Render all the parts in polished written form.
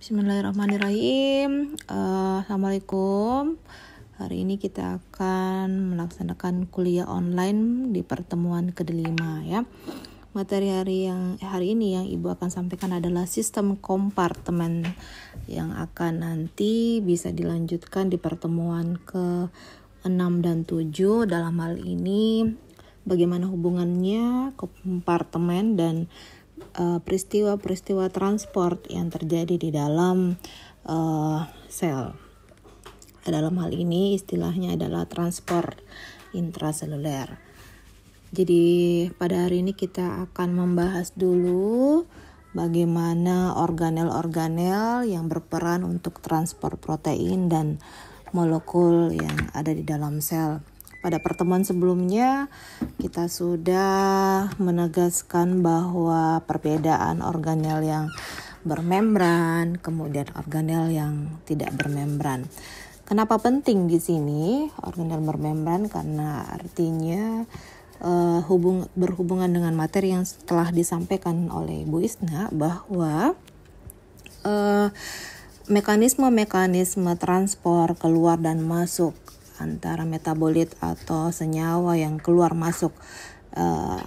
Bismillahirrahmanirrahim. Assalamualaikum. Hari ini kita akan melaksanakan kuliah online di pertemuan ke-5 ya. Materi hari ini yang Ibu akan sampaikan adalah sistem kompartemen yang akan nanti bisa dilanjutkan di pertemuan ke-6 dan 7. Dalam hal ini bagaimana hubungannya kompartemen dan peristiwa-peristiwa transport yang terjadi di dalam sel. Dalam hal ini istilahnya adalah transport intraseluler. Jadi pada hari ini kita akan membahas dulu bagaimana organel-organel yang berperan untuk transport protein dan molekul yang ada di dalam sel. Pada pertemuan sebelumnya kita sudah menegaskan bahwa perbedaan organel yang bermembran, kemudian organel yang tidak bermembran. Kenapa penting di sini organel bermembran? Karena artinya berhubungan dengan materi yang telah disampaikan oleh Bu Isna bahwa mekanisme transport keluar dan masuk antara metabolit atau senyawa yang keluar masuk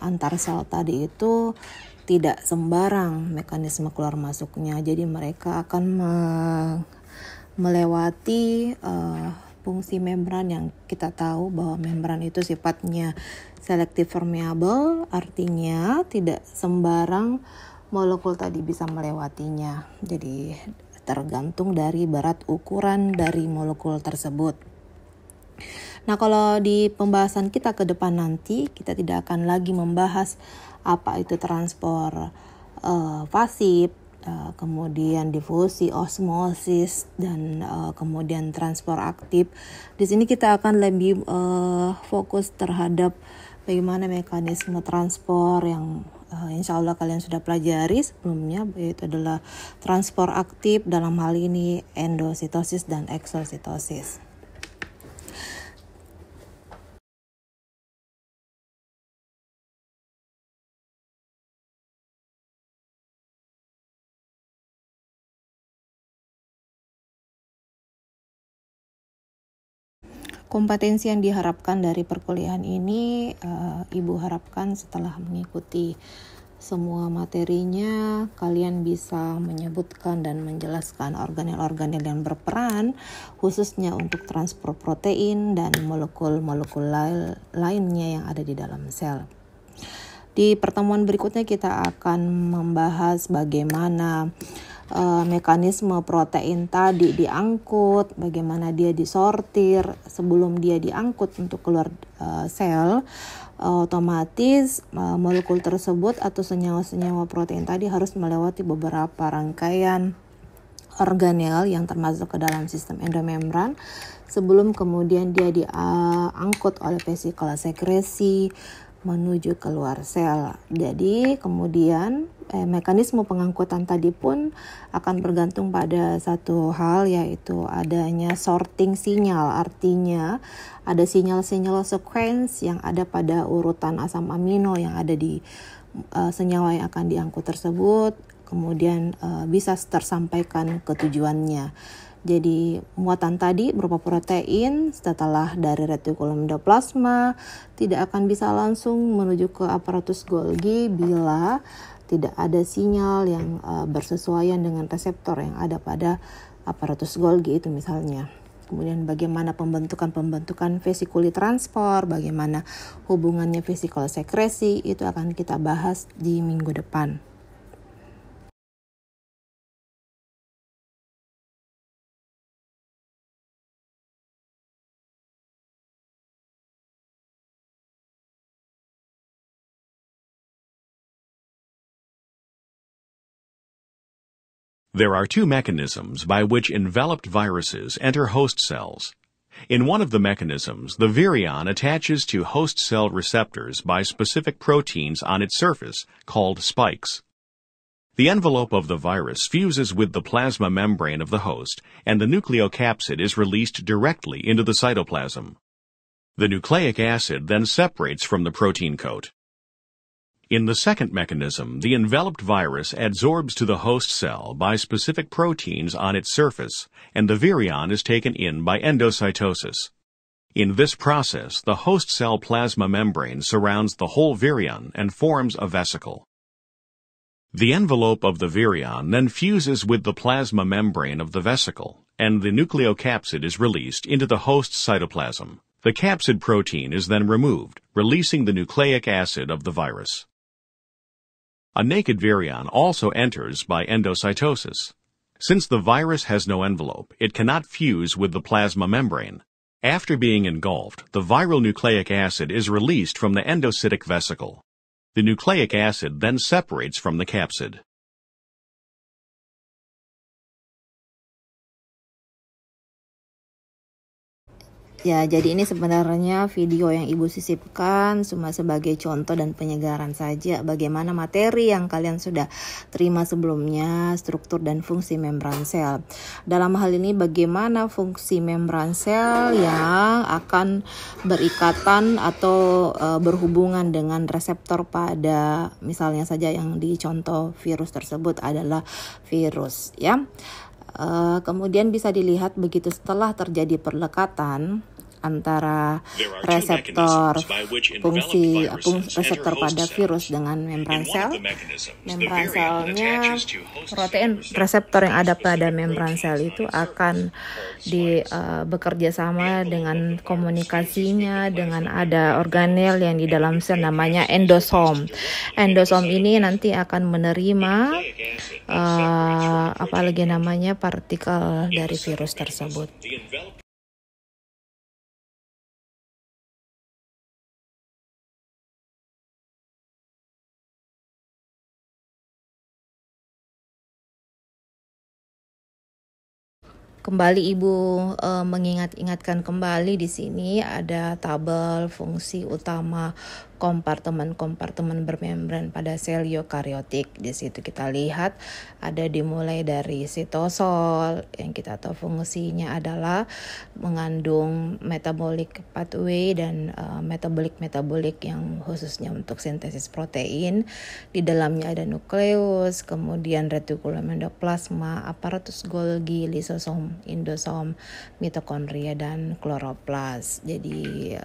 antar sel tadi itu tidak sembarang mekanisme keluar masuknya. Jadi mereka akan melewati fungsi membran yang kita tahu bahwa membran itu sifatnya selective permeable, artinya tidak sembarang molekul tadi bisa melewatinya. Jadi tergantung dari berat ukuran dari molekul tersebut. Nah, kalau di pembahasan kita ke depan nanti, kita tidak akan lagi membahas apa itu transport pasif, kemudian difusi, osmosis, dan kemudian transport aktif. Di sini kita akan lebih fokus terhadap bagaimana mekanisme transport yang insya Allah kalian sudah pelajari sebelumnya, yaitu adalah transport aktif, dalam hal ini endositosis dan eksositosis. Kompetensi yang diharapkan dari perkuliahan ini, Ibu harapkan setelah mengikuti semua materinya, kalian bisa menyebutkan dan menjelaskan organel-organel yang berperan, khususnya untuk transport protein dan molekul-molekul lainnya yang ada di dalam sel. Di pertemuan berikutnya kita akan membahas bagaimana mekanisme protein tadi diangkut, bagaimana dia disortir sebelum dia diangkut untuk keluar sel. Otomatis molekul tersebut atau senyawa-senyawa protein tadi harus melewati beberapa rangkaian organel yang termasuk ke dalam sistem endomembran sebelum kemudian dia diangkut oleh vesikular sekresi menuju keluar sel. Jadi kemudian mekanisme pengangkutan tadi pun akan bergantung pada satu hal, yaitu adanya sorting sinyal. Artinya ada sinyal-sinyal sequence yang ada pada urutan asam amino yang ada di senyawa yang akan diangkut tersebut, kemudian bisa tersampaikan ke tujuannya. Jadi muatan tadi berupa protein setelah dari retikulum endoplasma tidak akan bisa langsung menuju ke aparatus Golgi bila tidak ada sinyal yang bersesuaian dengan reseptor yang ada pada aparatus Golgi itu misalnya. Kemudian bagaimana pembentukan vesikuli transport, bagaimana hubungannya vesikular sekresi, itu akan kita bahas di minggu depan. There are two mechanisms by which enveloped viruses enter host cells. In one of the mechanisms, the virion attaches to host cell receptors by specific proteins on its surface, called spikes. The envelope of the virus fuses with the plasma membrane of the host, and the nucleocapsid is released directly into the cytoplasm. The nucleic acid then separates from the protein coat. In the second mechanism, the enveloped virus adsorbs to the host cell by specific proteins on its surface, and the virion is taken in by endocytosis. In this process, the host cell plasma membrane surrounds the whole virion and forms a vesicle. The envelope of the virion then fuses with the plasma membrane of the vesicle, and the nucleocapsid is released into the host cytoplasm. The capsid protein is then removed, releasing the nucleic acid of the virus. A naked virion also enters by endocytosis. Since the virus has no envelope, it cannot fuse with the plasma membrane. After being engulfed, the viral nucleic acid is released from the endocytic vesicle. The nucleic acid then separates from the capsid. Ya, jadi ini sebenarnya video yang Ibu sisipkan cuma sebagai contoh dan penyegaran saja bagaimana materi yang kalian sudah terima sebelumnya, struktur dan fungsi membran sel. Dalam hal ini bagaimana fungsi membran sel yang akan berikatan atau berhubungan dengan reseptor pada misalnya saja yang di contoh virus tersebut adalah virus, ya. Kemudian bisa dilihat begitu setelah terjadi perlekatan antara reseptor fungsi reseptor pada virus dengan membran sel. Membran selnya, protein reseptor yang ada pada membran sel itu akan bekerja sama dengan komunikasinya dengan ada organel yang di dalam sel namanya endosom. Endosom ini nanti akan menerima partikel dari virus tersebut. Kembali Ibu mengingat-ingatkan kembali di sini ada tabel fungsi utama kompartemen-kompartemen bermembran pada sel eukariotik. Di situ kita lihat ada dimulai dari sitosol yang kita tahu fungsinya adalah mengandung metabolic pathway dan metabolik yang khususnya untuk sintesis protein. Di dalamnya ada nukleus, kemudian retikulum endoplasma, aparatus Golgi, lisosom, endosom, mitokondria dan kloroplas. Jadi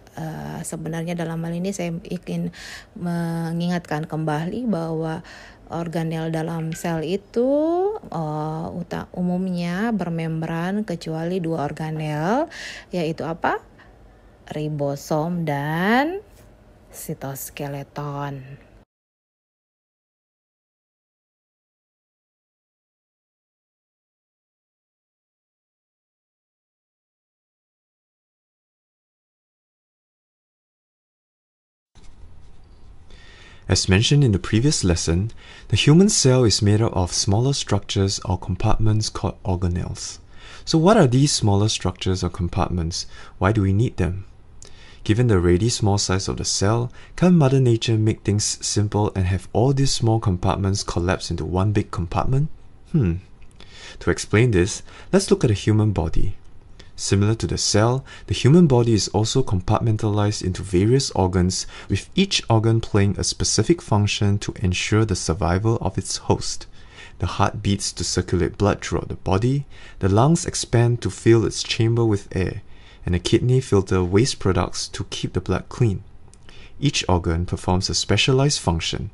sebenarnya dalam hal ini saya ingin mengingatkan kembali bahwa organel dalam sel itu umumnya bermembran kecuali dua organel, yaitu apa? Ribosom dan sitoskeleton. As mentioned in the previous lesson, the human cell is made up of smaller structures or compartments called organelles. So what are these smaller structures or compartments? Why do we need them? Given the already small size of the cell, can Mother Nature make things simple and have all these small compartments collapse into one big compartment? To explain this, let's look at the human body. Similar to the cell, the human body is also compartmentalized into various organs, with each organ playing a specific function to ensure the survival of its host. The heart beats to circulate blood throughout the body, the lungs expand to fill its chamber with air, and the kidney filter waste products to keep the blood clean. Each organ performs a specialized function.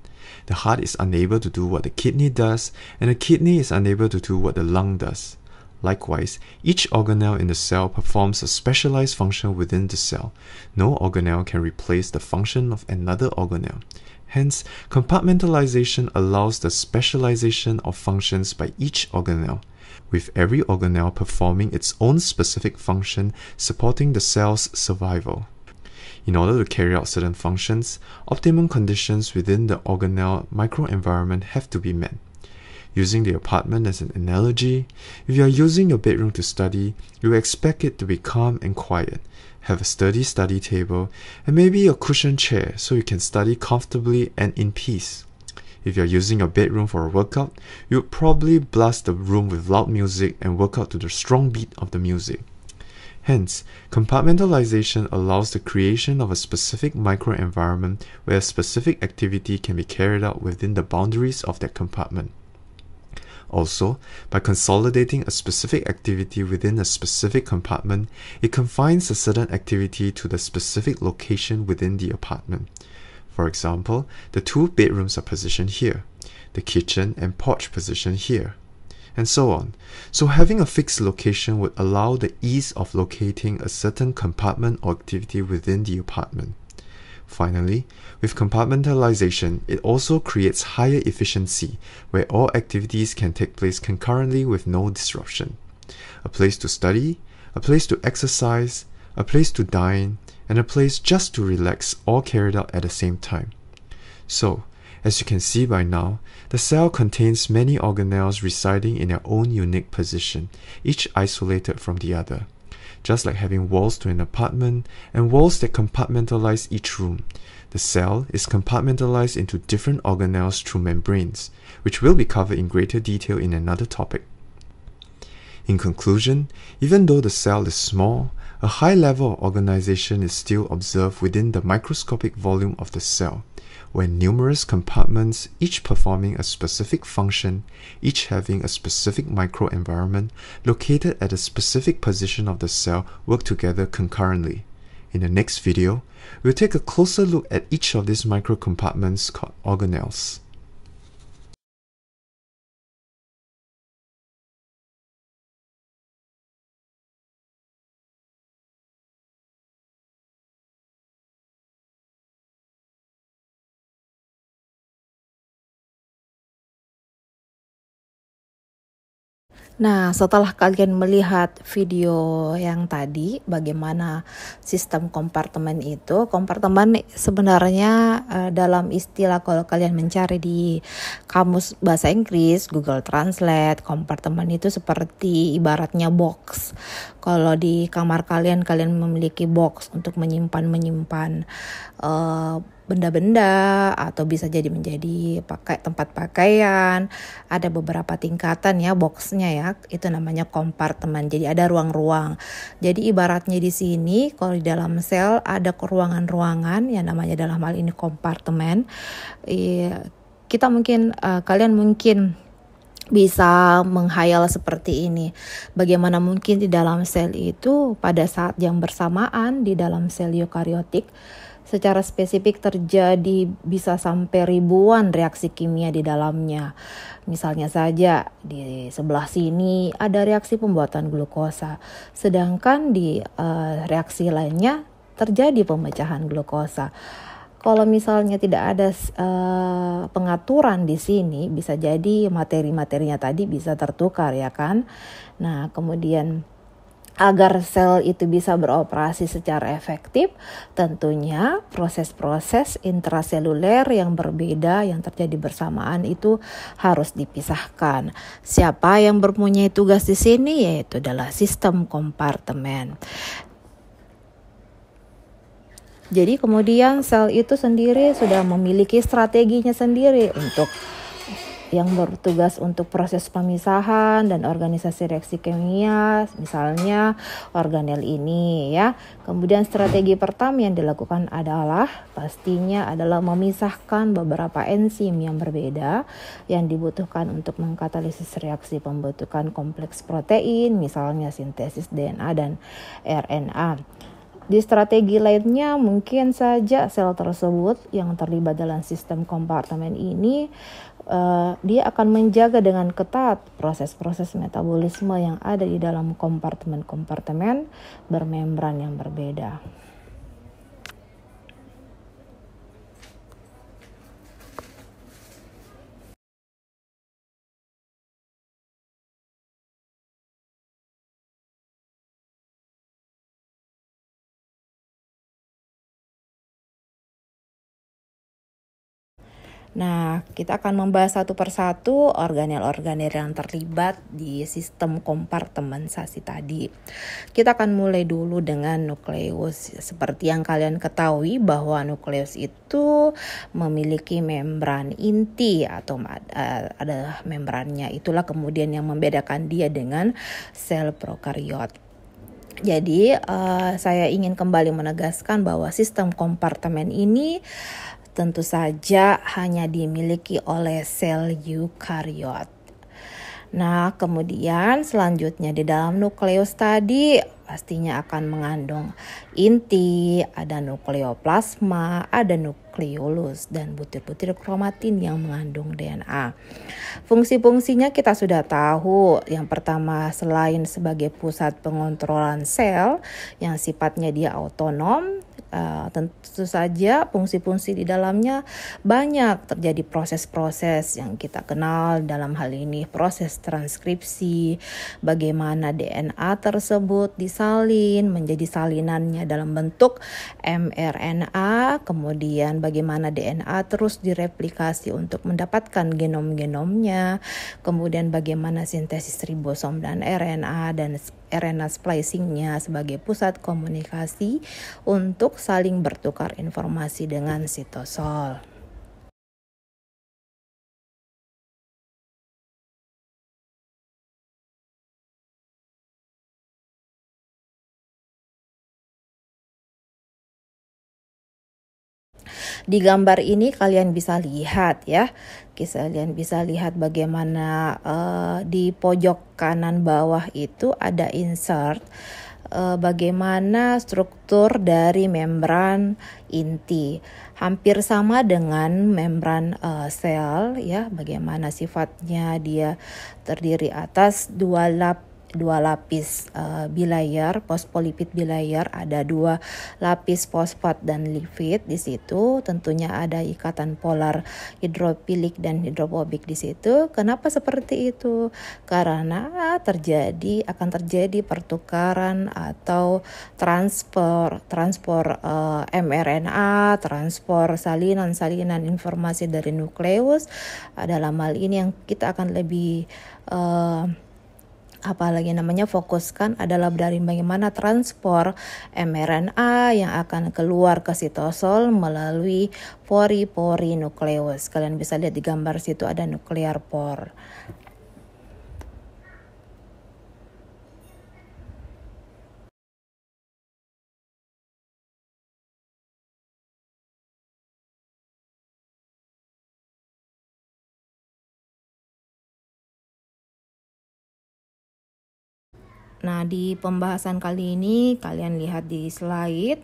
The heart is unable to do what the kidney does, and the kidney is unable to do what the lung does. Likewise, each organelle in the cell performs a specialized function within the cell. No organelle can replace the function of another organelle. Hence, compartmentalization allows the specialization of functions by each organelle, with every organelle performing its own specific function supporting the cell's survival. In order to carry out certain functions, optimum conditions within the organelle microenvironment have to be met. Using the apartment as an analogy, if you are using your bedroom to study, you expect it to be calm and quiet, have a sturdy study table, and maybe a cushioned chair so you can study comfortably and in peace. If you are using your bedroom for a workout, you would probably blast the room with loud music and work out to the strong beat of the music. Hence, compartmentalization allows the creation of a specific microenvironment where a specific activity can be carried out within the boundaries of that compartment. Also, by consolidating a specific activity within a specific compartment, it confines a certain activity to the specific location within the apartment. For example, the 2 bedrooms are positioned here, the kitchen and porch positioned here, and so on. So having a fixed location would allow the ease of locating a certain compartment or activity within the apartment. Finally, with compartmentalization, it also creates higher efficiency, where all activities can take place concurrently with no disruption. A place to study, a place to exercise, a place to dine, and a place just to relax, all carried out at the same time. So, as you can see by now, the cell contains many organelles residing in their own unique position, each isolated from the other. Just like having walls to an apartment and walls that compartmentalize each room, the cell is compartmentalized into different organelles through membranes, which will be covered in greater detail in another topic. In conclusion, even though the cell is small, a high level of organization is still observed within the microscopic volume of the cell, where numerous compartments, each performing a specific function, each having a specific microenvironment located at a specific position of the cell, work together concurrently. In the next video, we'll take a closer look at each of these microcompartments called organelles. Nah, setelah kalian melihat video yang tadi, bagaimana sistem kompartemen itu, kompartemen sebenarnya dalam istilah kalau kalian mencari di kamus bahasa Inggris, Google Translate, kompartemen itu seperti ibaratnya box. Kalau di kamar kalian memiliki box untuk menyimpan benda-benda atau bisa jadi menjadi tempat pakaian. Ada beberapa tingkatan ya boxnya ya, itu namanya kompartemen. Jadi ada ruang-ruang. Jadi ibaratnya di sini kalau di dalam sel ada ruangan-ruangan yang namanya dalam hal ini kompartemen. Kita kalian mungkin bisa menghayal seperti ini. Bagaimana mungkin di dalam sel itu pada saat yang bersamaan di dalam sel eukariotik secara spesifik terjadi bisa sampai ribuan reaksi kimia di dalamnya. Misalnya saja di sebelah sini ada reaksi pembuatan glukosa, sedangkan di reaksi lainnya terjadi pemecahan glukosa. Kalau misalnya tidak ada pengaturan di sini, bisa jadi materi-materinya tadi bisa tertukar ya kan. Nah, kemudian agar sel itu bisa beroperasi secara efektif, tentunya proses-proses intraseluler yang berbeda yang terjadi bersamaan itu harus dipisahkan. Siapa yang mempunyai tugas di sini? Yaitu adalah sistem kompartemen. Jadi kemudian sel itu sendiri sudah memiliki strateginya sendiri untuk yang bertugas untuk proses pemisahan dan organisasi reaksi kimia, misalnya organel ini ya. Kemudian strategi pertama yang dilakukan pastinya adalah memisahkan beberapa enzim yang berbeda yang dibutuhkan untuk mengkatalisis reaksi pembentukan kompleks protein, misalnya sintesis DNA dan RNA. Di strategi lainnya mungkin saja sel tersebut yang terlibat dalam sistem kompartemen ini dia akan menjaga dengan ketat proses-proses metabolisme yang ada di dalam kompartemen-kompartemen bermembran yang berbeda. Nah, kita akan membahas satu persatu organel-organel yang terlibat di sistem kompartementasi tadi. Kita akan mulai dulu dengan nukleus. Seperti yang kalian ketahui bahwa nukleus itu memiliki membran inti atau ada membrannya. Itulah kemudian yang membedakan dia dengan sel prokariot. Jadi saya ingin kembali menegaskan bahwa sistem kompartemen ini tentu saja hanya dimiliki oleh sel eukariot. Nah, kemudian selanjutnya di dalam nukleus tadi pastinya akan mengandung inti, ada nukleoplasma, ada nukleolus, dan butir-butir kromatin yang mengandung DNA. Fungsi-fungsinya kita sudah tahu. Yang pertama, selain sebagai pusat pengontrolan sel yang sifatnya dia otonom, tentu saja fungsi-fungsi di dalamnya banyak. Terjadi proses-proses yang kita kenal dalam hal ini proses transkripsi, bagaimana DNA tersebut disalin menjadi salinannya dalam bentuk mRNA, kemudian bagaimana DNA terus direplikasi untuk mendapatkan genom-genomnya, kemudian bagaimana sintesis ribosom dan RNA dan RNA splicingnya sebagai pusat komunikasi untuk saling bertukar informasi dengan sitosol. Di gambar ini kalian bisa lihat ya, kalian bisa lihat bagaimana di pojok kanan bawah itu ada insert bagaimana struktur dari membran inti. Hampir sama dengan membran sel ya, bagaimana sifatnya dia terdiri atas dua lapis bilayer, fosfolipid bilayer, ada 2 lapis fosfat dan lipid di situ. Tentunya ada ikatan polar hidrofilik dan hidrofobik di situ. Kenapa seperti itu? Karena akan terjadi pertukaran atau transfer mRNA, transfer salinan informasi dari nukleus. Dalam hal ini yang kita akan lebih fokuskan adalah dari bagaimana transport mRNA yang akan keluar ke sitosol melalui pori-pori nukleus. Kalian bisa lihat di gambar situ ada nuklear pore. Nah, di pembahasan kali ini kalian lihat di slide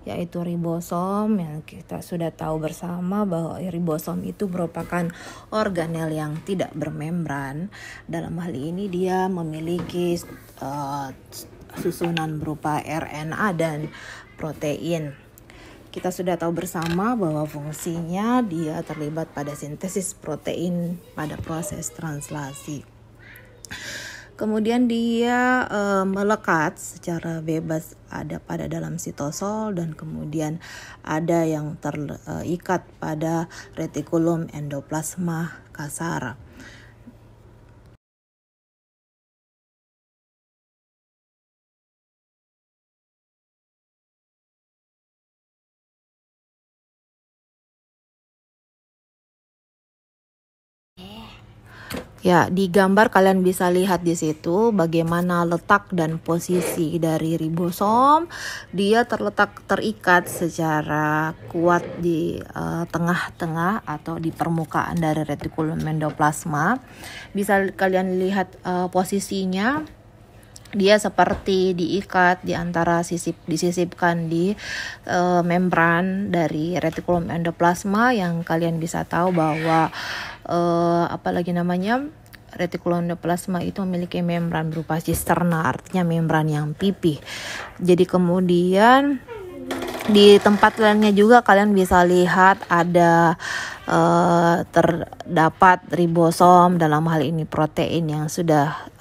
yaitu ribosom, yang kita sudah tahu bersama bahwa ribosom itu merupakan organel yang tidak bermembran. Dalam hal ini dia memiliki susunan berupa RNA dan protein. Kita sudah tahu bersama bahwa fungsinya dia terlibat pada sintesis protein pada proses translasi. Kemudian dia melekat secara bebas ada pada dalam sitosol, dan kemudian ada yang terikat pada retikulum endoplasma kasar. Ya, di gambar kalian bisa lihat di situ bagaimana letak dan posisi dari ribosom. Dia terikat secara kuat di tengah-tengah atau di permukaan dari retikulum endoplasma. Bisa kalian lihat posisinya. Dia seperti diikat di antara disisipkan di membran dari retikulum endoplasma, yang kalian bisa tahu bahwa retikulum endoplasma itu memiliki membran berupa cisterna, artinya membran yang pipih. Jadi kemudian di tempat lainnya juga kalian bisa lihat ada terdapat ribosom, dalam hal ini protein yang sudah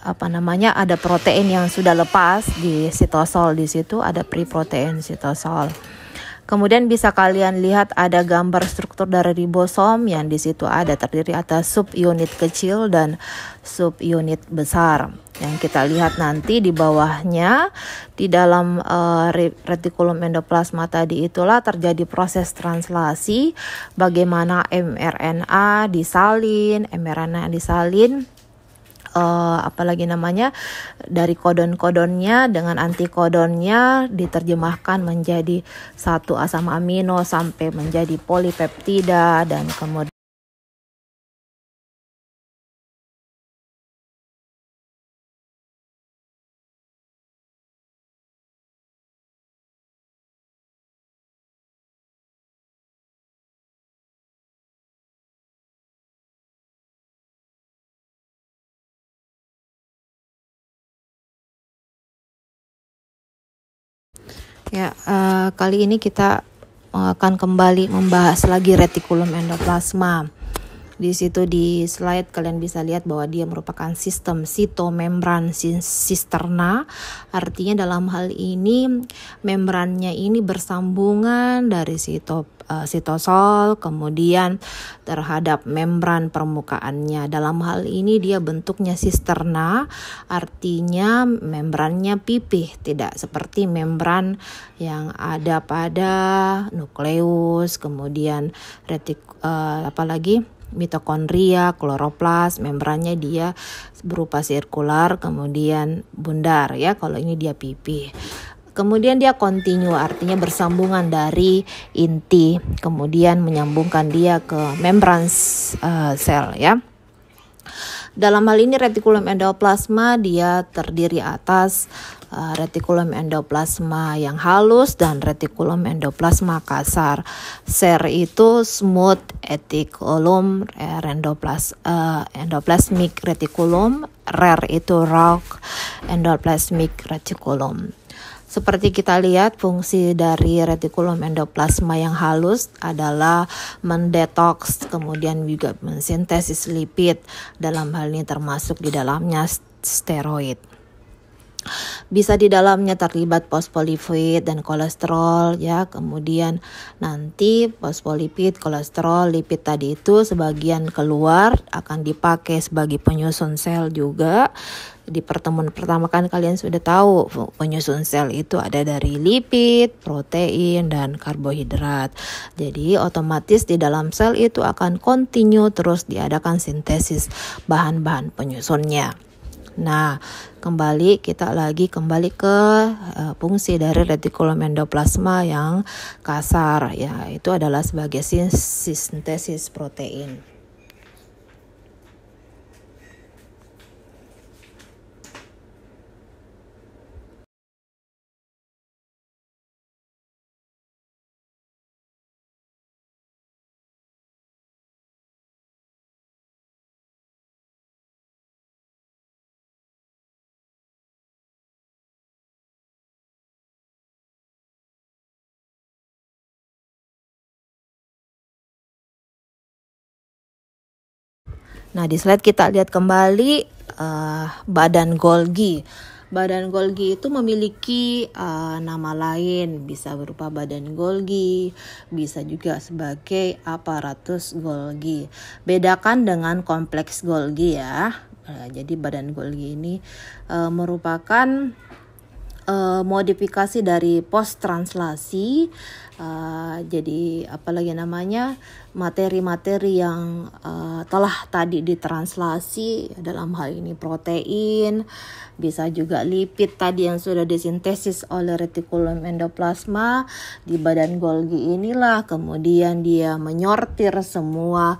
ada protein yang sudah lepas di sitosol. Di situ ada preprotein sitosol. Kemudian bisa kalian lihat ada gambar struktur dari ribosom, yang di situ ada terdiri atas subunit kecil dan subunit besar. Yang kita lihat nanti di bawahnya, di dalam retikulum endoplasma tadi itulah terjadi proses translasi, bagaimana mRNA disalin dari kodon-kodonnya dengan antikodonnya diterjemahkan menjadi satu asam amino sampai menjadi polipeptida dan kemudian kali ini kita akan kembali membahas lagi retikulum endoplasma. Di situ di slide kalian bisa lihat bahwa dia merupakan sistem sitomembran sisterna. Artinya dalam hal ini membrannya ini bersambungan dari sitosol kemudian terhadap membran permukaannya. Dalam hal ini dia bentuknya sisterna, artinya membrannya pipih, tidak seperti membran yang ada pada nukleus, kemudian mitokondria, kloroplas, membrannya dia berupa sirkular, kemudian bundar ya. Kalau ini dia pipih. Kemudian dia kontinu, artinya bersambungan dari inti, kemudian menyambungkan dia ke membran sel ya. Dalam hal ini retikulum endoplasma dia terdiri atas retikulum endoplasma yang halus dan retikulum endoplasma kasar. SER itu smooth reticulum endoplasmic reticulum, RER itu rough endoplasmic reticulum. Seperti kita lihat, fungsi dari retikulum endoplasma yang halus adalah mendetoks, kemudian juga mensintesis lipid, dalam hal ini termasuk di dalamnya steroid. Bisa di dalamnya terlibat fosfolipid dan kolesterol ya. Kemudian nanti fosfolipid, kolesterol, lipid tadi itu sebagian keluar akan dipakai sebagai penyusun sel juga. Di pertemuan pertama kan kalian sudah tahu penyusun sel itu ada dari lipid, protein, dan karbohidrat. Jadi otomatis di dalam sel itu akan kontinu terus diadakan sintesis bahan-bahan penyusunnya. Nah, kita kembali ke fungsi dari retikulum endoplasma yang kasar ya, itu adalah sebagai sintesis protein. Nah, di slide kita lihat kembali badan Golgi. Badan Golgi itu memiliki nama lain, bisa berupa badan Golgi, bisa juga sebagai aparatus Golgi. Bedakan dengan kompleks Golgi ya. Jadi badan Golgi ini merupakan modifikasi dari post translasi. Jadi materi-materi yang telah tadi ditranslasi, dalam hal ini protein, bisa juga lipid tadi yang sudah disintesis oleh retikulum endoplasma. Di badan Golgi inilah kemudian dia menyortir semua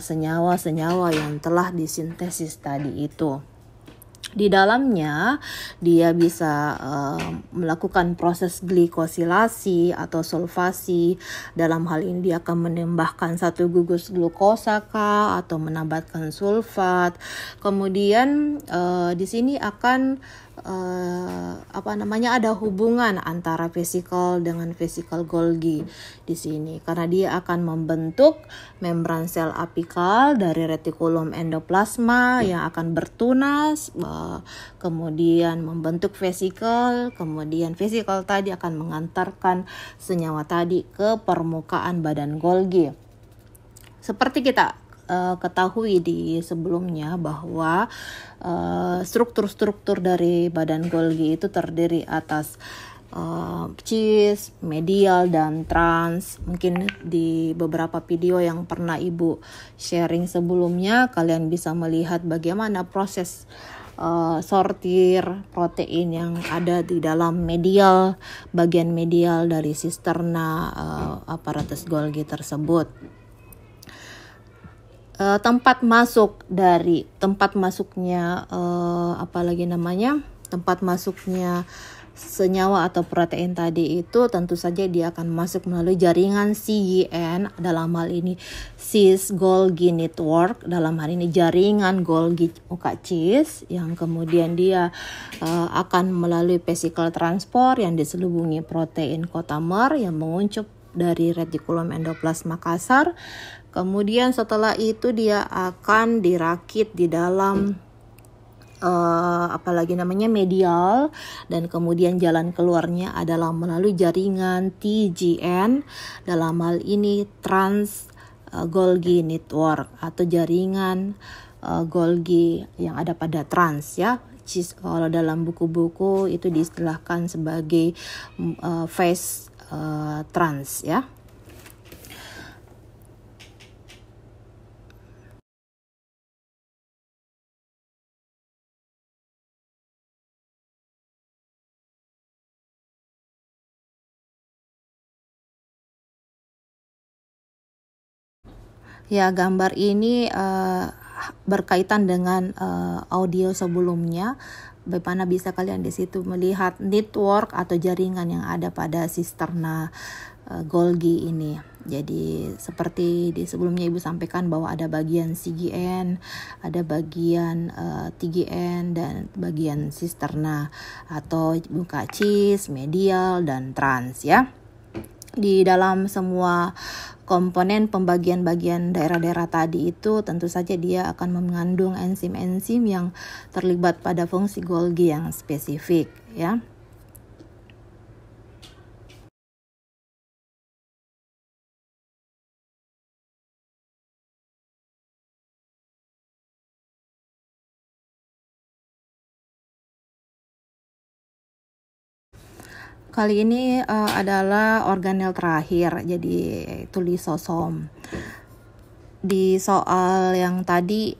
senyawa-senyawa yang telah disintesis tadi itu. Di dalamnya dia bisa melakukan proses glikosilasi atau sulfasi. Dalam hal ini dia akan menambahkan satu gugus glukosa atau menambahkan sulfat. Kemudian di sini akan ada hubungan antara vesikel dengan vesikel Golgi di sini, karena dia akan membentuk membran sel apikal dari retikulum endoplasma yang akan bertunas, kemudian membentuk vesikel, kemudian vesikel tadi akan mengantarkan senyawa tadi ke permukaan badan Golgi. Seperti kita ketahui di sebelumnya bahwa struktur-struktur dari badan Golgi itu terdiri atas cheese, medial, dan trans. Mungkin di beberapa video yang pernah Ibu sharing sebelumnya, kalian bisa melihat bagaimana proses sortir protein yang ada di dalam medial, bagian medial dari sisterna aparatus Golgi tersebut. Tempat masuknya tempat masuknya senyawa atau protein tadi itu tentu saja dia akan masuk melalui jaringan CGN, dalam hal ini cis Golgi network, dalam hal ini jaringan Golgi muka cis, yang kemudian dia akan melalui vesicle transport yang diselubungi protein kotamer yang menguncup dari retikulum endoplasma kasar. Kemudian setelah itu dia akan dirakit di dalam medial, dan kemudian jalan keluarnya adalah melalui jaringan TGN, dalam hal ini trans Golgi network atau jaringan Golgi yang ada pada trans ya. Kalau dalam buku-buku itu diistilahkan sebagai phase trans ya. Ya, gambar ini berkaitan dengan audio sebelumnya. Bagaimana bisa kalian di situ melihat network atau jaringan yang ada pada sisterna Golgi ini. Jadi seperti di sebelumnya Ibu sampaikan bahwa ada bagian CGN, ada bagian TGN, dan bagian sisterna atau muka cis, medial, dan trans ya. Di dalam semua komponen pembagian-bagian daerah-daerah tadi itu tentu saja dia akan mengandung enzim-enzim yang terlibat pada fungsi Golgi yang spesifik ya. Kali ini adalah organel terakhir, jadi itu lisosom. Di soal yang tadi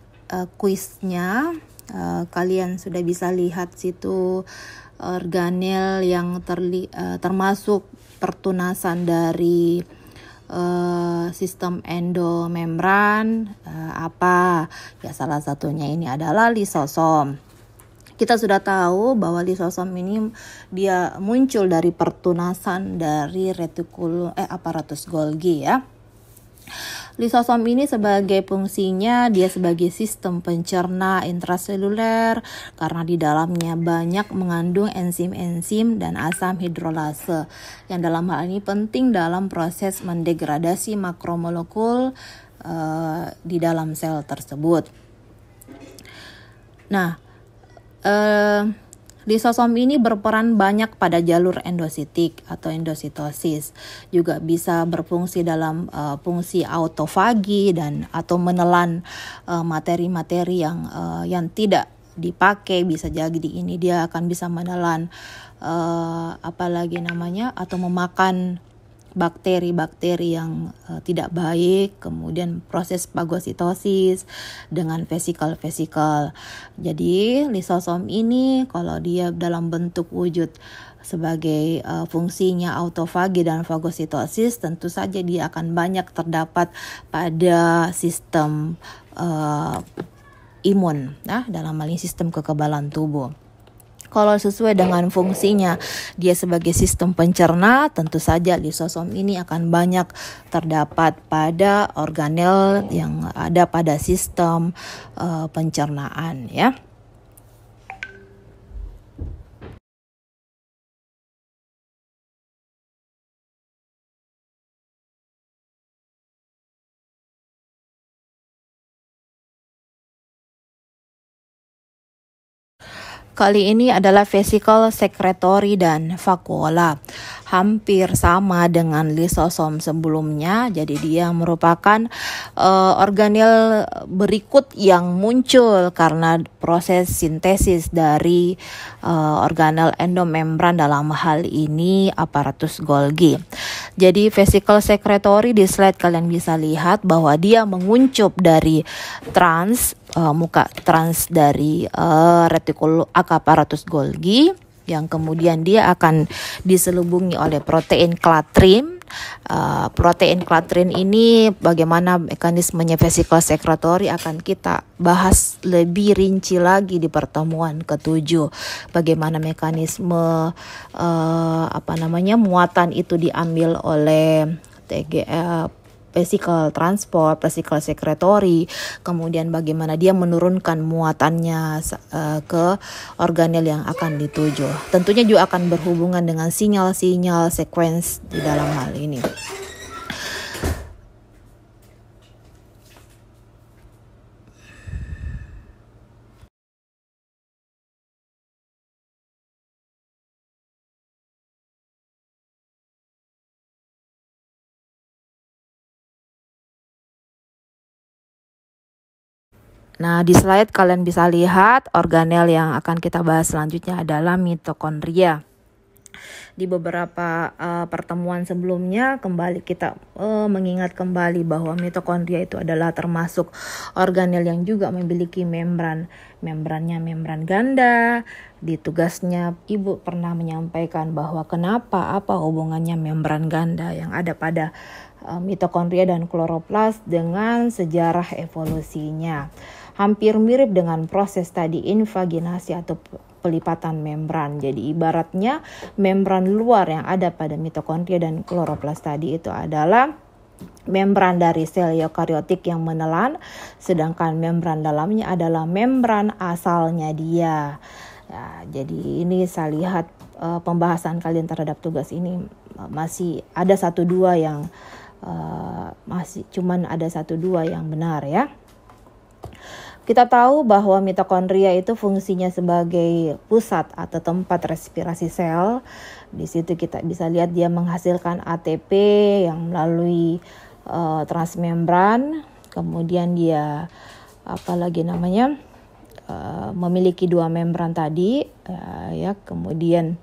kuisnya kalian sudah bisa lihat situ organel yang termasuk pertunasan dari sistem endomembran apa ya, salah satunya ini adalah lisosom. Kita sudah tahu bahwa lisosom ini dia muncul dari pertunasan dari retikulum aparatus Golgi ya. Lisosom ini sebagai fungsinya dia sebagai sistem pencerna intraseluler karena di dalamnya banyak mengandung enzim-enzim dan asam hidrolase yang dalam hal ini penting dalam proses mendegradasi makromolekul di dalam sel tersebut. Nah, lisosom ini berperan banyak pada jalur endositik atau endositosis, juga bisa berfungsi dalam fungsi autofagi dan atau menelan materi-materi yang tidak dipakai. Bisa jadi ini dia akan bisa menelan atau memakan bakteri-bakteri yang tidak baik, kemudian proses fagositosis dengan vesikel-vesikel. Jadi lisosom ini kalau dia dalam bentuk wujud sebagai fungsinya autofagi dan fagositosis, tentu saja dia akan banyak terdapat pada sistem imun, dalam hal ini sistem kekebalan tubuh. Kalau sesuai dengan fungsinya dia sebagai sistem pencerna, tentu saja lisosom ini akan banyak terdapat pada organel yang ada pada sistem pencernaan ya. Kali ini adalah vesicle, secretory, dan vakuola. Hampir sama dengan lisosom sebelumnya, jadi dia merupakan organel berikut yang muncul karena proses sintesis dari organel endomembran, dalam hal ini aparatus Golgi. Jadi vesicle secretory di slide kalian bisa lihat bahwa dia menguncup dari muka trans dari retikulum aparatus Golgi, yang kemudian dia akan diselubungi oleh protein klatrin. Protein klatrin ini bagaimana mekanismenya vesicle secretory akan kita bahas lebih rinci lagi di pertemuan ke-7. Bagaimana mekanisme muatan itu diambil oleh vesicle transport, vesicle secretory, kemudian bagaimana dia menurunkan muatannya ke organel yang akan dituju. Tentunya juga akan berhubungan dengan sinyal-sinyal sequence di dalam hal ini. Nah, di slide kalian bisa lihat organel yang akan kita bahas selanjutnya adalah mitokondria. Di beberapa pertemuan sebelumnya kita mengingat kembali bahwa mitokondria itu adalah termasuk organel yang juga memiliki membrannya membran ganda. Di tugasnya Ibu pernah menyampaikan bahwa apa hubungannya membran ganda yang ada pada mitokondria dan kloroplas dengan sejarah evolusinya. Hampir mirip dengan proses tadi invaginasi atau pelipatan membran. Jadi ibaratnya membran luar yang ada pada mitokondria dan kloroplas tadi itu adalah membran dari sel eukariotik yang menelan, sedangkan membran dalamnya adalah membran asalnya dia. Ya, jadi ini saya lihat pembahasan kalian terhadap tugas ini masih ada 1-2 yang ada 1-2 yang benar ya. Kita tahu bahwa mitokondria itu fungsinya sebagai pusat atau tempat respirasi sel. Di situ kita bisa lihat dia menghasilkan ATP yang melalui transmembran. Kemudian dia memiliki 2 membran tadi ya. Kemudian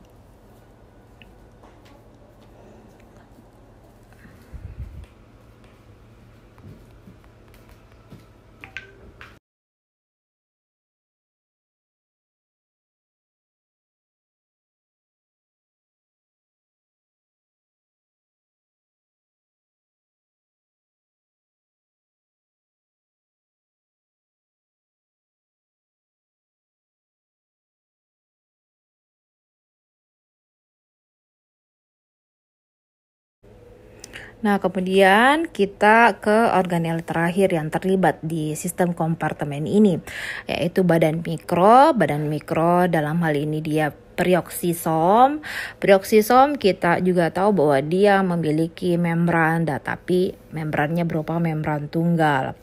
kemudian kita ke organel terakhir yang terlibat di sistem kompartemen ini, yaitu badan mikro. Badan mikro dalam hal ini dia perioksisom. Perioksisom kita juga tahu bahwa dia memiliki membran, tapi membrannya berupa membran tunggal.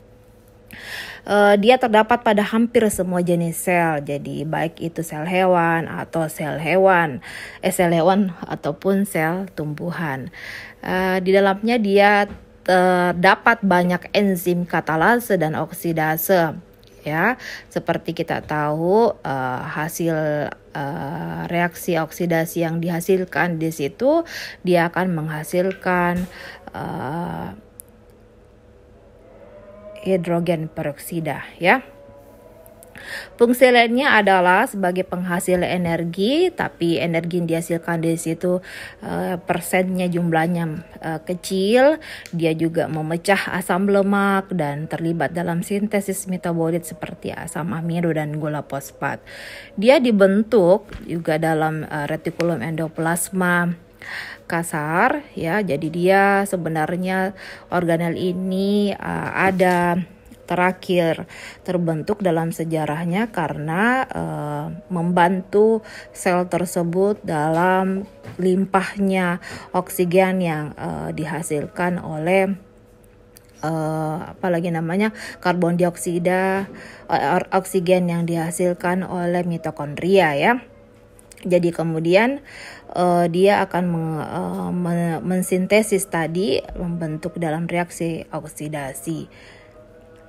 Dia terdapat pada hampir semua jenis sel, jadi baik itu sel hewan ataupun sel tumbuhan. Di dalamnya dia terdapat banyak enzim katalase dan oksidase. Ya, seperti kita tahu hasil reaksi oksidasi yang dihasilkan di situ dia akan menghasilkan hidrogen peroksida ya. Fungsi lainnya adalah sebagai penghasil energi, tapi energi yang dihasilkan di situ persennya jumlahnya kecil. Dia juga memecah asam lemak dan terlibat dalam sintesis metabolit seperti asam amino dan gula fosfat. Dia dibentuk juga dalam retikulum endoplasma kasar ya. Jadi dia sebenarnya organel ini ada terakhir terbentuk dalam sejarahnya karena membantu sel tersebut dalam limpahnya oksigen yang dihasilkan oleh karbon dioksida, oksigen yang dihasilkan oleh mitokondria ya. Jadi kemudian dia akan mensintesis tadi, membentuk dalam reaksi oksidasi.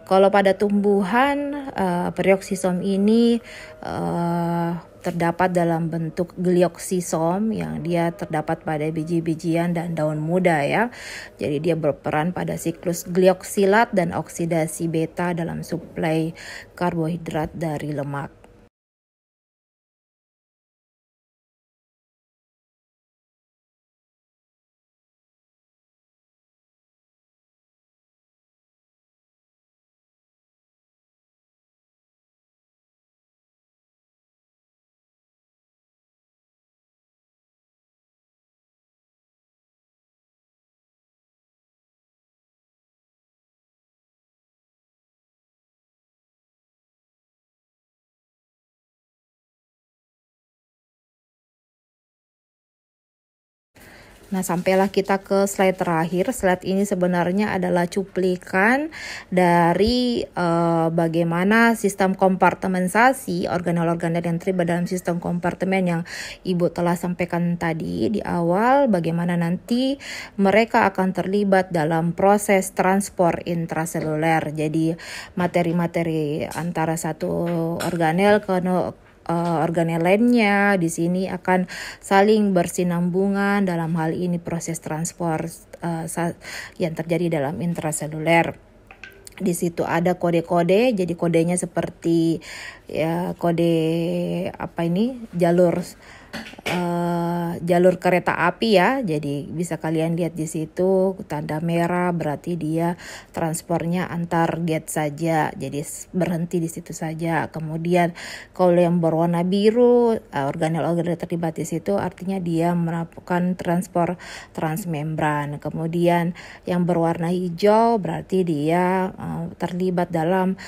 Kalau pada tumbuhan, perioksisom ini terdapat dalam bentuk glioksisom yang dia terdapat pada biji-bijian dan daun muda ya. Jadi dia berperan pada siklus glioksilat dan oksidasi beta dalam suplai karbohidrat dari lemak. Nah, sampailah kita ke slide terakhir. Slide ini sebenarnya adalah cuplikan dari bagaimana sistem kompartementasi organel-organel yang terlibat dalam sistem kompartemen yang Ibu telah sampaikan tadi di awal, bagaimana nanti mereka akan terlibat dalam proses transport intraseluler. Jadi materi-materi antara satu organel ke organel lainnya di sini akan saling bersinambungan, dalam hal ini proses transport yang terjadi dalam intraseluler. Di situ ada kode-kode, jadi kodenya seperti ya kode jalur kereta api ya. Jadi bisa kalian lihat di situ tanda merah berarti dia transportnya antar gate saja. Jadi berhenti di situ saja. Kemudian kalau yang berwarna biru, organel-organel terlibat di situ artinya dia melakukan transport transmembran. Kemudian yang berwarna hijau berarti dia terlibat dalam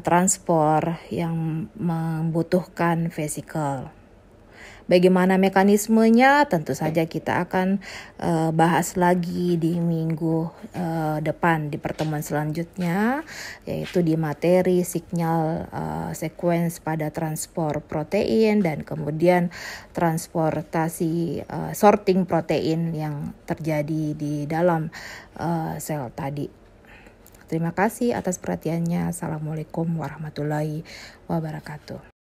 transport yang membutuhkan vesikel. Bagaimana mekanismenya? Tentu saja kita akan bahas lagi di minggu depan di pertemuan selanjutnya, yaitu di materi signal sequence pada transport protein dan kemudian transportasi sorting protein yang terjadi di dalam sel tadi. Terima kasih atas perhatiannya. Assalamualaikum warahmatullahi wabarakatuh.